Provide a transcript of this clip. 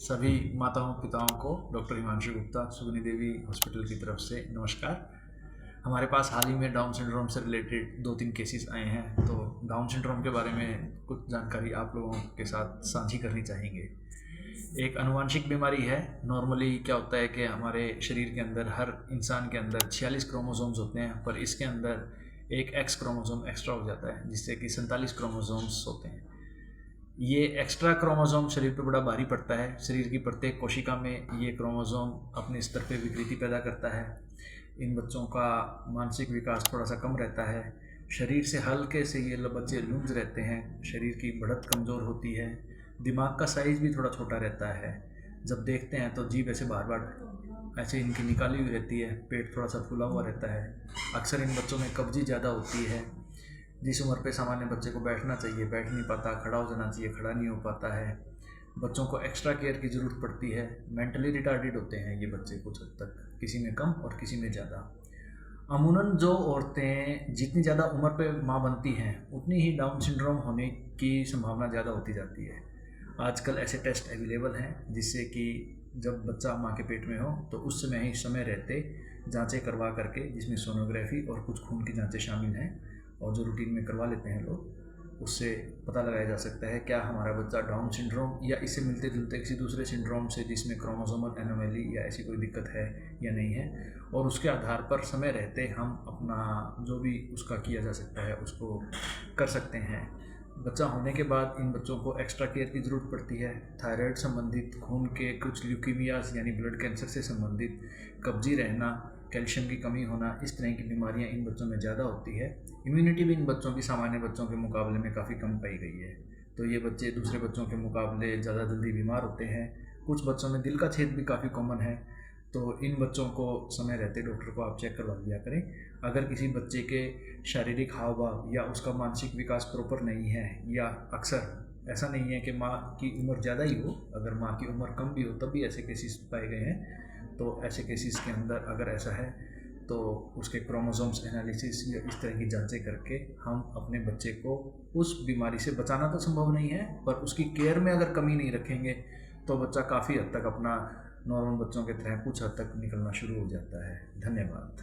सभी माताओं पिताओं को डॉक्टर हिमांशु गुप्ता सुगनी देवी हॉस्पिटल की तरफ से नमस्कार। हमारे पास हाल ही में डाउन सिंड्रोम से रिलेटेड 2-3 केसेस आए हैं, तो डाउन सिंड्रोम के बारे में कुछ जानकारी आप लोगों के साथ साझी करनी चाहेंगे। एक आनुवंशिक बीमारी है। नॉर्मली क्या होता है कि हमारे शरीर के अंदर, हर इंसान के अंदर 46 क्रोमोसोम्स होते हैं, पर इसके अंदर एक एक्स क्रोमोसोम एक्स्ट्रा हो जाता है, जिससे कि 47 क्रोमोसोम्स होते हैं। ये एक्स्ट्रा क्रोमोसोम शरीर पे बड़ा भारी पड़ता है। शरीर की प्रत्येक कोशिका में ये क्रोमोसोम अपने स्तर पे विकृति पैदा करता है। इन बच्चों का मानसिक विकास थोड़ा सा कम रहता है। शरीर से हल्के से ये बच्चे लूज रहते हैं। शरीर की बढ़त कमज़ोर होती है। दिमाग का साइज़ भी थोड़ा छोटा रहता है। जब देखते हैं तो जीभ ऐसे बार बार ऐसे इनकी निकाली हुई रहती है। पेट थोड़ा सा फूला हुआ रहता है। अक्सर इन बच्चों में कब्जी ज़्यादा होती है। जिस उम्र पे सामान्य बच्चे को बैठना चाहिए बैठ नहीं पाता, खड़ा हो जाना चाहिए खड़ा नहीं हो पाता है। बच्चों को एक्स्ट्रा केयर की ज़रूरत पड़ती है। मेंटली रिटार्डेड होते हैं ये बच्चे कुछ हद तक, किसी में कम और किसी में ज़्यादा। अमूमन जो औरतें जितनी ज़्यादा उम्र पे माँ बनती हैं, उतनी ही डाउन सिंड्रोम होने की संभावना ज़्यादा होती जाती है। आजकल ऐसे टेस्ट अवेलेबल हैं जिससे कि जब बच्चा माँ के पेट में हो तो उस समय ही समय रहते जांचें करवा करके, जिसमें सोनोग्राफी और कुछ खून की जांचें शामिल हैं और जो रूटीन में करवा लेते हैं लोग, उससे पता लगाया जा सकता है क्या हमारा बच्चा डाउन सिंड्रोम या इससे मिलते जुलते किसी दूसरे सिंड्रोम से जिसमें क्रोमोसोमल एनोमली या ऐसी कोई दिक्कत है या नहीं है। और उसके आधार पर समय रहते हम अपना जो भी उसका किया जा सकता है उसको कर सकते हैं। बच्चा होने के बाद इन बच्चों को एक्स्ट्रा केयर की ज़रूरत पड़ती है। थायराइड संबंधित, खून के कुछ ल्यूकीमियाज यानी ब्लड कैंसर से संबंधित, कब्जी रहना, कैल्शियम की कमी होना, इस तरह की बीमारियां इन बच्चों में ज़्यादा होती है। इम्यूनिटी भी इन बच्चों की सामान्य बच्चों के मुकाबले में काफ़ी कम पाई गई है, तो ये बच्चे दूसरे बच्चों के मुकाबले ज़्यादा जल्दी बीमार होते हैं। कुछ बच्चों में दिल का छेद भी काफ़ी कॉमन है, तो इन बच्चों को समय रहते डॉक्टर को आप चेक करवा लिया करें। अगर किसी बच्चे के शारीरिक हाव भाव या उसका मानसिक विकास प्रॉपर नहीं है, या अक्सर ऐसा नहीं है कि माँ की उम्र ज़्यादा ही हो, अगर माँ की उम्र कम भी हो तब भी ऐसे केसेस पाए गए हैं। तो ऐसे केसेस के अंदर अगर ऐसा है तो उसके क्रोमोसोम्स एनालिसिस या इस तरह की जांचें करके हम अपने बच्चे को उस बीमारी से बचाना तो संभव नहीं है, पर उसकी केयर में अगर कमी नहीं रखेंगे तो बच्चा काफ़ी हद तक अपना नॉर्मल बच्चों की तरह कुछ हद तक निकलना शुरू हो जाता है। धन्यवाद।